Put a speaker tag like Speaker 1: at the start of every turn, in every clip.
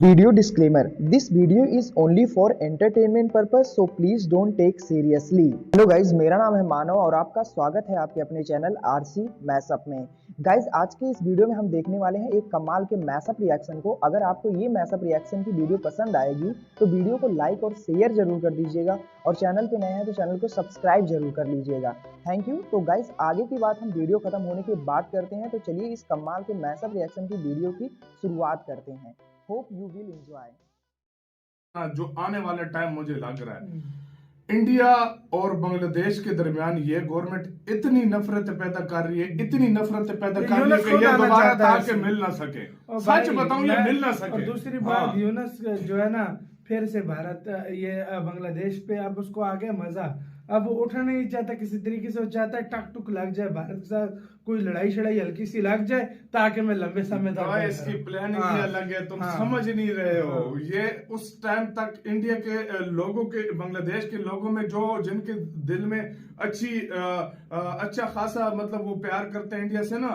Speaker 1: Video disclaimer: This video is only for entertainment purpose, so please don't take seriously. Hello guys, मेरा नाम है मानव और आपका स्वागत है आपके अपने चैनल आरसी मैशअप में। गाइज, आज के इस वीडियो में हम देखने वाले हैं एक कमाल के मैशअप रिएक्शन को। अगर आपको ये मैशअप रिएक्शन की वीडियो पसंद आएगी तो वीडियो को लाइक और शेयर जरूर कर दीजिएगा और चैनल पे नए हैं तो चैनल को सब्सक्राइब जरूर कर लीजिएगा। Thank you. तो गाइज, आगे की बात हम वीडियो खत्म होने के बाद करते हैं, तो चलिए इस कमाल के मैशअप रिएक्शन की वीडियो की शुरुआत करते हैं। Hope you will enjoy.
Speaker 2: जो आने वाला टाइम मुझे लग रहा है, इंडिया और बांग्लादेश के दरमियान ये गवर्नमेंट इतनी नफरत पैदा कर रही है, इतनी नफरत पैदा कर रही है कि ये दोबारा ताकि मिल ना सके। सच बताऊं, ये मिल ना सके।
Speaker 3: और दूसरी बात, यूनुस जो है ना, फिर से भारत ये बांग्लादेश पे अब उसको आ गया मजा। अब वो उठना नहीं चाहता, किसी तरीके से वो चाहता है टक टुक लग जाए भारत के साथ, कोई लड़ाई शड़ाई हल्की सी लग जाए ताकि मैं लंबे समय तक।
Speaker 2: इसकी प्लानिंग ही अलग है, तुम समझ नहीं रहे हो। ये उस टाइम तक इंडिया के लोगों के, बांग्लादेश के लोगों में जो जिनके दिल में अच्छा खासा मतलब वो प्यार करते हैं इंडिया से ना,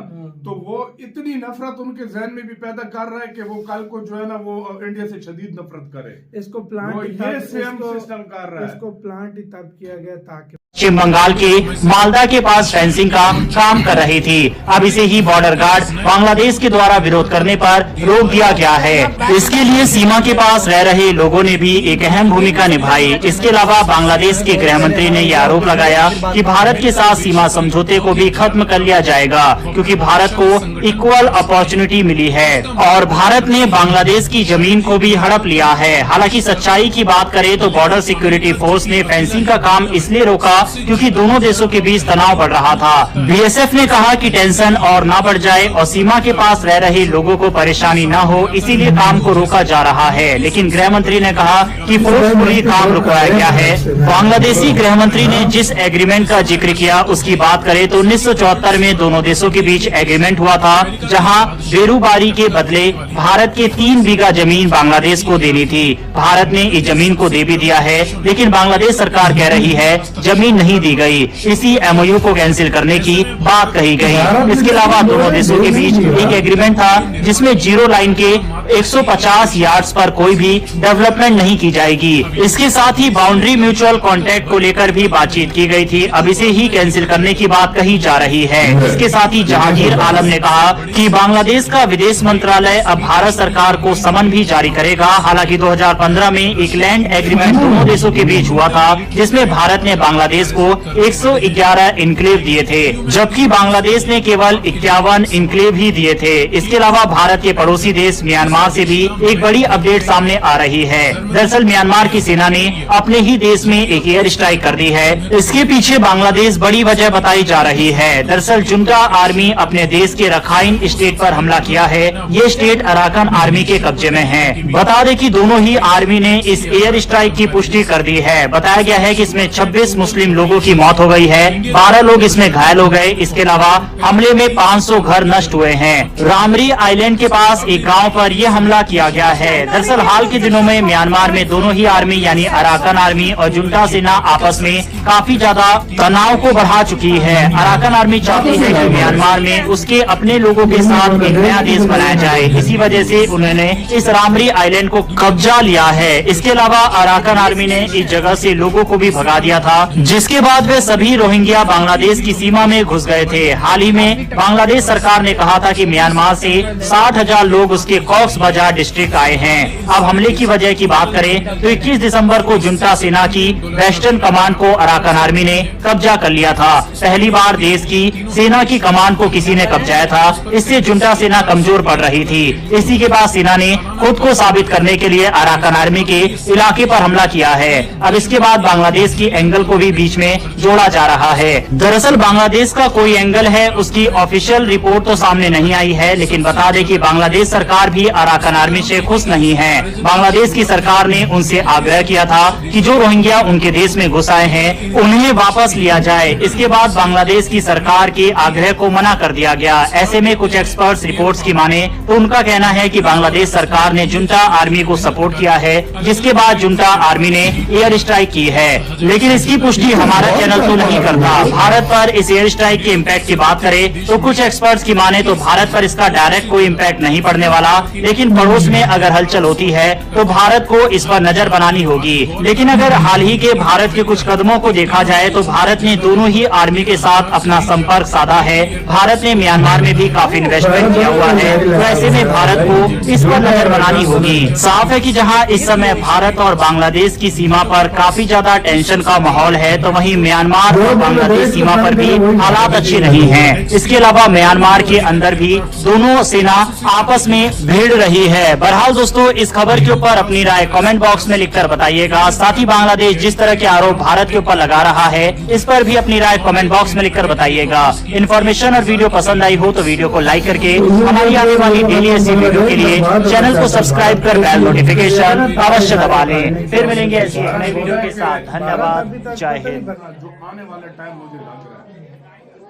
Speaker 2: तो वो इतनी नफरत उनके जहन में भी पैदा कर रहा है कि वो कल को जो है ना वो इंडिया से शदीद नफरत करे।
Speaker 3: इसको प्लांट
Speaker 2: ये सेम सिस्टम कर रहा है।
Speaker 3: इसको प्लांट ही तब किया गया ताकि
Speaker 4: पश्चिम बंगाल के मालदा के पास फेंसिंग का काम कर रही थी। अब इसे ही बॉर्डर गार्ड बांग्लादेश के द्वारा विरोध करने पर रोक दिया गया है। इसके लिए सीमा के पास रह रहे लोगों ने भी एक अहम भूमिका निभाई। इसके अलावा बांग्लादेश के गृह मंत्री ने यह आरोप लगाया कि भारत के साथ सीमा समझौते को भी खत्म कर लिया जाएगा, क्योंकि भारत को इक्वल अपॉर्चुनिटी मिली है और भारत ने बांग्लादेश की जमीन को भी हड़प लिया है। हालांकि सच्चाई की बात करें तो बॉर्डर सिक्योरिटी फोर्स ने फेंसिंग का काम इसलिए रोका क्योंकि दोनों देशों के बीच तनाव बढ़ रहा था। बीएसएफ ने कहा कि टेंशन और ना बढ़ जाए और सीमा के पास रह रहे लोगों को परेशानी ना हो, इसीलिए काम को रोका जा रहा है। लेकिन गृह मंत्री ने कहा कि फोर्सफुली काम रुकवाया गया है। बांग्लादेशी गृह मंत्री ने जिस एग्रीमेंट का जिक्र किया उसकी बात करें तो 1974 में दोनों देशों के बीच एग्रीमेंट हुआ था, जहां बेरूबारी के बदले भारत के 3 बीघा जमीन बांग्लादेश को देनी थी। भारत ने इस जमीन को दे भी दिया है, लेकिन बांग्लादेश सरकार कह रही है जमीन नहीं दी गई। इसी एमओयू को कैंसिल करने की बात कही गई। इसके अलावा दोनों देशों के बीच एक एग्रीमेंट था जिसमें जीरो लाइन के 150 यार्ड्स पर कोई भी डेवलपमेंट नहीं की जाएगी। इसके साथ ही बाउंड्री म्यूचुअल कॉन्ट्रैक्ट को लेकर भी बातचीत की गई थी। अब इसे ही कैंसिल करने की बात कही जा रही है। इसके साथ ही जहांगीर आलम ने कहा कि बांग्लादेश का विदेश मंत्रालय अब भारत सरकार को समन भी जारी करेगा। हालांकि 2015 में एक लैंड एग्रीमेंट दोनों देशों के बीच हुआ था, जिसमें भारत ने बांग्लादेश को 111 इनक्लेव दिए थे, जबकि बांग्लादेश ने केवल 51 इनक्लेव ही दिए थे। इसके अलावा भारत के पड़ोसी देश म्यांमार से भी एक बड़ी अपडेट सामने आ रही है। दरअसल म्यांमार की सेना ने अपने ही देश में एक एयर स्ट्राइक कर दी है। इसके पीछे बांग्लादेश बड़ी वजह बताई जा रही है। दरअसल जुंटा आर्मी अपने देश के रखाइन स्टेट पर हमला किया है। ये स्टेट अराकान आर्मी के कब्जे में है। बता दें कि दोनों ही आर्मी ने इस एयर स्ट्राइक की पुष्टि कर दी है। बताया गया है कि इसमें 26 मुस्लिम लोगों की मौत हो गई है, 12 लोग इसमें घायल हो गए। इसके अलावा हमले में 500 घर नष्ट हुए हैं। रामरी आइलैंड के पास एक गांव पर यह हमला किया गया है। दरअसल हाल के दिनों में म्यांमार में दोनों ही आर्मी यानी अराकान आर्मी और जुंटा सेना आपस में काफी ज्यादा तनाव को बढ़ा चुकी है। अराकान आर्मी चाहती है कि म्यांमार में उसके अपने लोगों के साथ एक नया देश बनाया जाए। इसी वजह से उन्होंने इस रामरी आइलैंड को कब्जा लिया है। इसके अलावा अराकान आर्मी ने इस जगह से लोगों को भी भगा दिया था, जिसके बाद वे सभी रोहिंग्या बांग्लादेश की सीमा में घुस गए थे। हाल ही में बांग्लादेश सरकार ने कहा था कि म्यांमार से 60,000 लोग उसके कॉक्स बाजार डिस्ट्रिक्ट आए हैं। अब हमले की वजह की बात करें तो 21 दिसंबर को जुंटा सेना की वेस्टर्न कमांड को अराकान आर्मी ने कब्जा कर लिया था। पहली बार देश की सेना की कमान को किसी ने कब्जाया था। इससे जुंटा सेना कमजोर पड़ रही थी। इसी के बाद सेना ने खुद को साबित करने के लिए अराकान आर्मी के इलाके पर हमला किया है। अब इसके बाद बांग्लादेश की एंगल को भी बीच में जोड़ा जा रहा है। दरअसल बांग्लादेश का कोई एंगल है उसकी ऑफिशियल रिपोर्ट तो सामने नहीं आई है, लेकिन बता दें कि बांग्लादेश सरकार भी अराकान आर्मी से खुश नहीं है। बांग्लादेश की सरकार ने उनसे आग्रह किया था कि जो रोहिंग्या उनके देश में घुस आए हैं उन्हें वापस लिया जाए। इसके बाद बांग्लादेश की सरकार के आग्रह को मना कर दिया गया। ऐसे में कुछ एक्सपर्ट्स रिपोर्ट्स की माने तो उनका कहना है कि बांग्लादेश सरकार ने जुंटा आर्मी को सपोर्ट किया है, जिसके बाद जुंटा आर्मी ने एयर स्ट्राइक की है। लेकिन इसकी पुष्टि हमारा चैनल तो नहीं करता। भारत पर इस एयर स्ट्राइक के इम्पैक्ट की बात करें तो कुछ एक्सपर्ट्स की माने तो भारत पर इसका डायरेक्ट कोई इम्पैक्ट नहीं पड़ने वाला, लेकिन पड़ोस में अगर हलचल होती है तो भारत को इस पर नजर बनानी होगी। लेकिन अगर हाल ही के भारत के कुछ कदमों को देखा जाए तो भारत ने दोनों ही आर्मी के साथ अपना संपर्क साधा है। भारत ने म्यांमार में भी काफी इन्वेस्टमेंट किया हुआ है, तो ऐसे में भारत को इस पर नजर बनानी होगी। साफ है कि जहां इस समय भारत और बांग्लादेश की सीमा पर काफी ज्यादा टेंशन का माहौल है, तो वहीं म्यांमार और बांग्लादेश सीमा पर भी हालात अच्छे नहीं हैं। इसके अलावा म्यांमार के अंदर भी दोनों सेना आपस में भिड़ रही है। बहरहाल दोस्तों, इस खबर के ऊपर अपनी राय कमेंट बॉक्स में लिखकर बताइएगा। साथ ही बांग्लादेश जिस तरह के आरोप भारत के ऊपर लगा रहा है, इस पर भी अपनी राय कमेंट बॉक्स में लिखकर बताइएगा। इन्फॉर्मेशन और वीडियो पसंद आई हो तो वीडियो को लाइक करके हमारी आने वाली डेली ऐसी वीडियो के लिए चैनल को सब्सक्राइब कर बेल नोटिफिकेशन अवश्य दबा लें। फिर मिलेंगे ऐसी एक नई वीडियो के साथ। धन्यवाद, जय हिंद।
Speaker 2: जो आने वाला टाइम मुझे लग रहा है,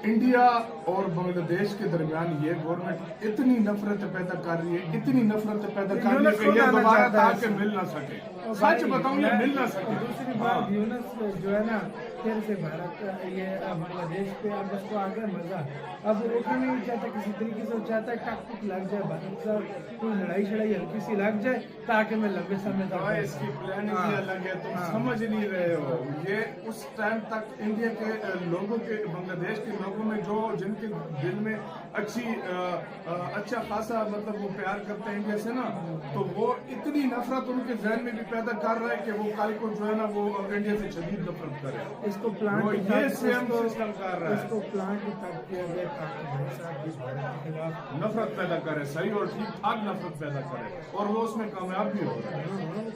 Speaker 2: इंडिया और बांग्लादेश के दरमियान ये गवर्नमेंट इतनी नफरत पैदा कर रही है, इतनी नफरत पैदा कर रही है कि ये दोबारा ताकि मिल ना सके। सच बताऊं, ये मिल ना सके।
Speaker 3: दूसरी बात यूनस जो है ना, फिर से भारत ये बांग्लादेश पे अब उसको आगे मजा अब उठा नहीं चाहता, किसी तरीके से चाहता है टक टुक लग जाए, भारत से कोई लड़ाई शड़ाई हल्की सी लग जाए ताकि मैं लंबे समय तक।
Speaker 2: इसकी प्लानिंग ही अलग है, तुम समझ नहीं रहे हो। ये उस टाइम तक इंडिया के लोगों के, बांग्लादेश के लोगों में जो जिनके दिल में अच्छा खासा मतलब वो प्यार करते हैं इंडिया से ना, तो वो इतनी नफरत उनके जहन में भी पैदा कर रहा है कि वो कल को जो है ना वो इंडिया से शदीद नफरत करे।
Speaker 3: इसको प्लांट
Speaker 2: ये सेम सिस्टम कर रहा है,
Speaker 3: इसको प्लांट तक किया गया ताकि भाई साहब भी भारत के खिलाफ
Speaker 2: नफरत पैदा करे, सही और ठीक ठाक नफरत पैदा करे, और वो उसमें कामयाब भी हो रहा है।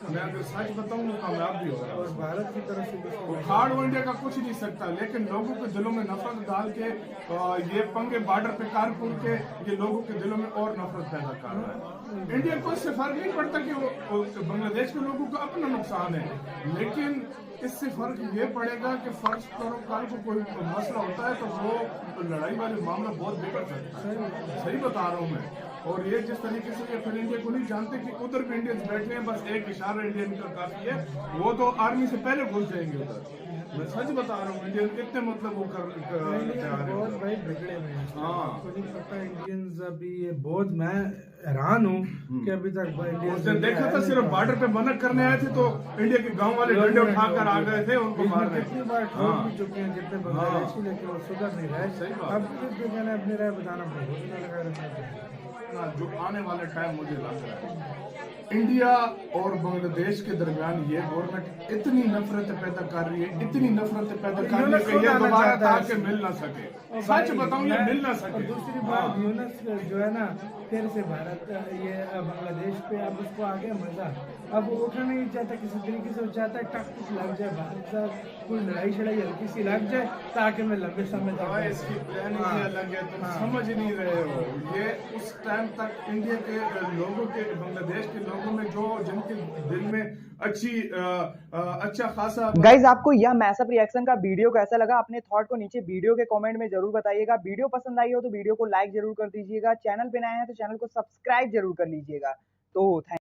Speaker 2: मैं अगर सच बताऊं वो कामयाब भी हो रहा है।
Speaker 3: और भारत की तरफ से
Speaker 2: उखाड़ वो इंडिया का कुछ नहीं सकता, लेकिन लोगों के दिलों में नफरत डाल के ये पंगे बॉर्डर पे कारकुन के ये लोगों के दिलों में और नफरत पैदा कर रहा है। इंडिया को इससे फर्क नहीं पड़ता कि वो बांग्लादेश के लोगों का अपना नुकसान है, लेकिन इससे फर्क ये पड़ेगा कि फर्ज करो कल को कोई मसला होता है तो वो लड़ाई वाले मामला बहुत बिगड़ सकता है। सही बता रहा हूँ मैं। और ये जिस तरीके से ये फिर इंडिया को नहीं जानते कि उधर भी इंडियंस बैठे हैं, बस एक इशारा इंडियन का काफी है, वो तो आर्मी से पहले घुस जाएंगे उधर। मैं सच बता रहा हूँ, इंडियन कितने मतलब वो
Speaker 3: बहुत भाई बिगड़े हुए हैं।
Speaker 2: हाँ,
Speaker 3: को नहीं पता इंडियंस अभी ये बहुत, मैं हैरान हूँ कि अभी तक इंडियंस
Speaker 2: देखा था सिर्फ बॉर्डर पे मना करने आए थे तो इंडिया के गांव वाले डंडे उठाकर आ गए थे उनको मारने।
Speaker 3: कितनी बार ठोक भी चुके हैं कितने बांग्लादेशी, लेकिन वो सुधर नहीं रहे।
Speaker 2: सही बात।
Speaker 3: अब जो मैंने अपनी राय बताना पड़ेगा
Speaker 2: जो आने वाला टाइम मुझे लग रहा है, इंडिया और बांग्लादेश के दरमियान ये गवर्नमेंट इतनी नफरत पैदा कर रही है, इतनी नफरत पैदा कर रही है कि ये दोबारा ताकि मिल ना सके। सच बताऊं, ये मिल ना सके।
Speaker 3: दूसरी बात यूनस जो है ना, फिर से भारत ये बांग्लादेश पे अब उसको आगे मजा अब उठा नहीं चाहता, किसी तरीके से चाहता है टक टुक लग जाए, भारत से कोई लड़ाई शड़ाई हल्की सी लग जाए ताकि मैं लंबे समय तक।
Speaker 2: इसकी प्लानिंग ही अलग है, तुम समझ नहीं रहे हो। ये उस टाइम तक इंडिया के लोगों के, बांग्लादेश के लोगों में जो जिनके दिल में अच्छा खासा।
Speaker 1: गाइज, आपको यह मैसअप रिएक्शन का वीडियो कैसा लगा? अपने थॉट को नीचे वीडियो के कमेंट में जरूर बताइएगा। वीडियो पसंद आई हो तो वीडियो को लाइक जरूर कर दीजिएगा। चैनल पे नए हैं तो चैनल को सब्सक्राइब जरूर कर लीजिएगा। तो थैंक